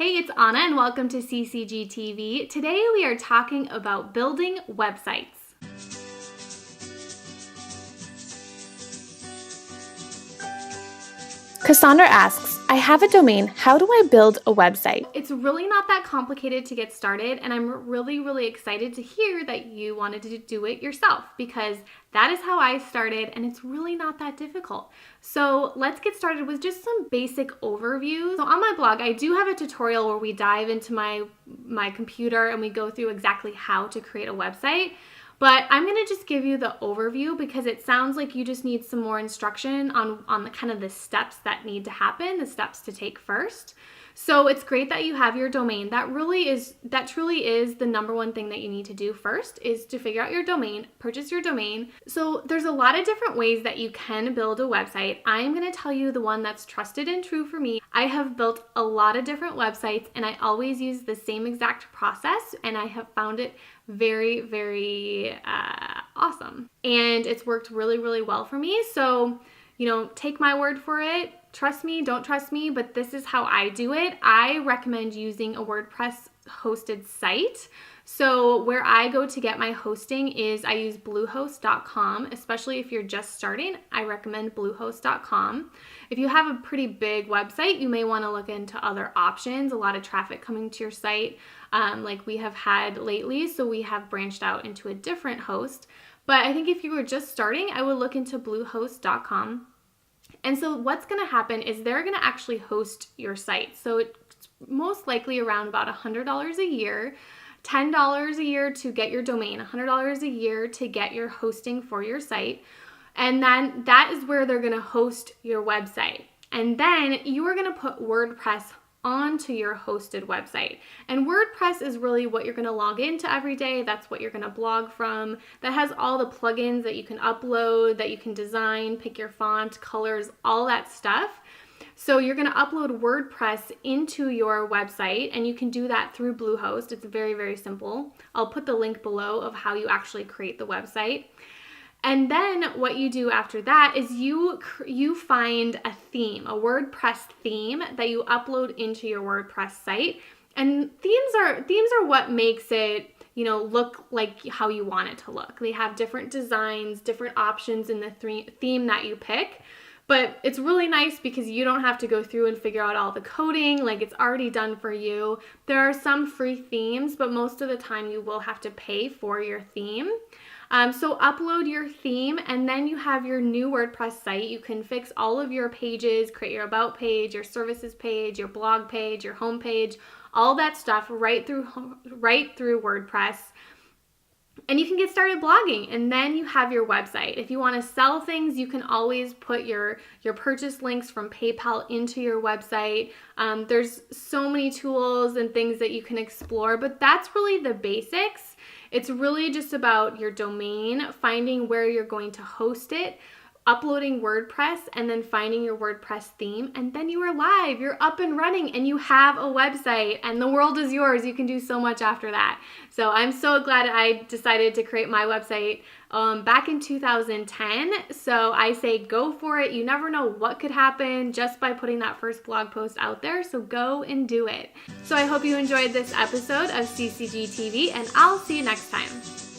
Hey, it's Anna and welcome to CCG TV. Today we are talking about building websites. Cassandra asks, I have a domain. How do I build a website? It's really not that complicated to get started, and I'm really excited to hear that you wanted to do it yourself because that is how I started, and it's really not that difficult. So let's get started with just some basic overviews. So on my blog, I do have a tutorial where we dive into my computer and we go through exactly how to create a website. But I'm going to just give you the overview because it sounds like you just need some more instruction on the kind of the steps that need to happen, the steps to take first. So it's great that you have your domain. That truly is the number one thing that you need to do first is to figure out your domain, purchase your domain. So there's a lot of different ways that you can build a website. I'm going to tell you the one that's trusted and true for me. I have built a lot of different websites and I always use the same exact process and I have found it very awesome. And it's worked really well for me. So, take my word for it. Trust me, don't trust me, but this is how I do it. I recommend using a WordPress hosted site. So where I go to get my hosting is I use bluehost.com, especially if you're just starting. I recommend bluehost.com. If you have a pretty big website, you may want to look into other options, a lot of traffic coming to your site like we have had lately. So we have branched out into a different host. But I think if you were just starting, I would look into bluehost.com. And so what's going to happen is they're going to actually host your site. So it's most likely around about $100 a year, $10 a year to get your domain, $100 a year to get your hosting for your site. And then that is where they're going to host your website. And then you are going to put WordPress onto your hosted website. And WordPress is really what you're going to log into every day. That's what you're going to blog from. That has all the plugins that you can upload, that you can design, pick your font, colors, all that stuff. So you're going to upload WordPress into your website and you can do that through Bluehost. It's very simple. I'll put the link below of how you actually create the website. And then what you do after that is you find a theme, a WordPress theme that you upload into your WordPress site. And themes are what makes it, look like how you want it to look. They have different designs, different options in the theme that you pick. But it's really nice because you don't have to go through and figure out all the coding, like it's already done for you. There are some free themes, but most of the time you will have to pay for your theme. So upload your theme and then you have your new WordPress site. You can fix all of your pages, create your about page, your services page, your blog page, your home page, all that stuff right through WordPress. And you can get started blogging and then you have your website. If you want to sell things, you can always put your purchase links from PayPal into your website. There's so many tools and things that you can explore, but that's really the basics. It's really just about your domain, finding where you're going to host it, uploading WordPress, and then finding your WordPress theme, and then you are live, you're up and running, and you have a website, and the world is yours. You can do so much after that. So I'm so glad I decided to create my website back in 2010. So I say go for it. You never know what could happen just by putting that first blog post out there. So go and do it. So I hope you enjoyed this episode of CCG TV, and I'll see you next time.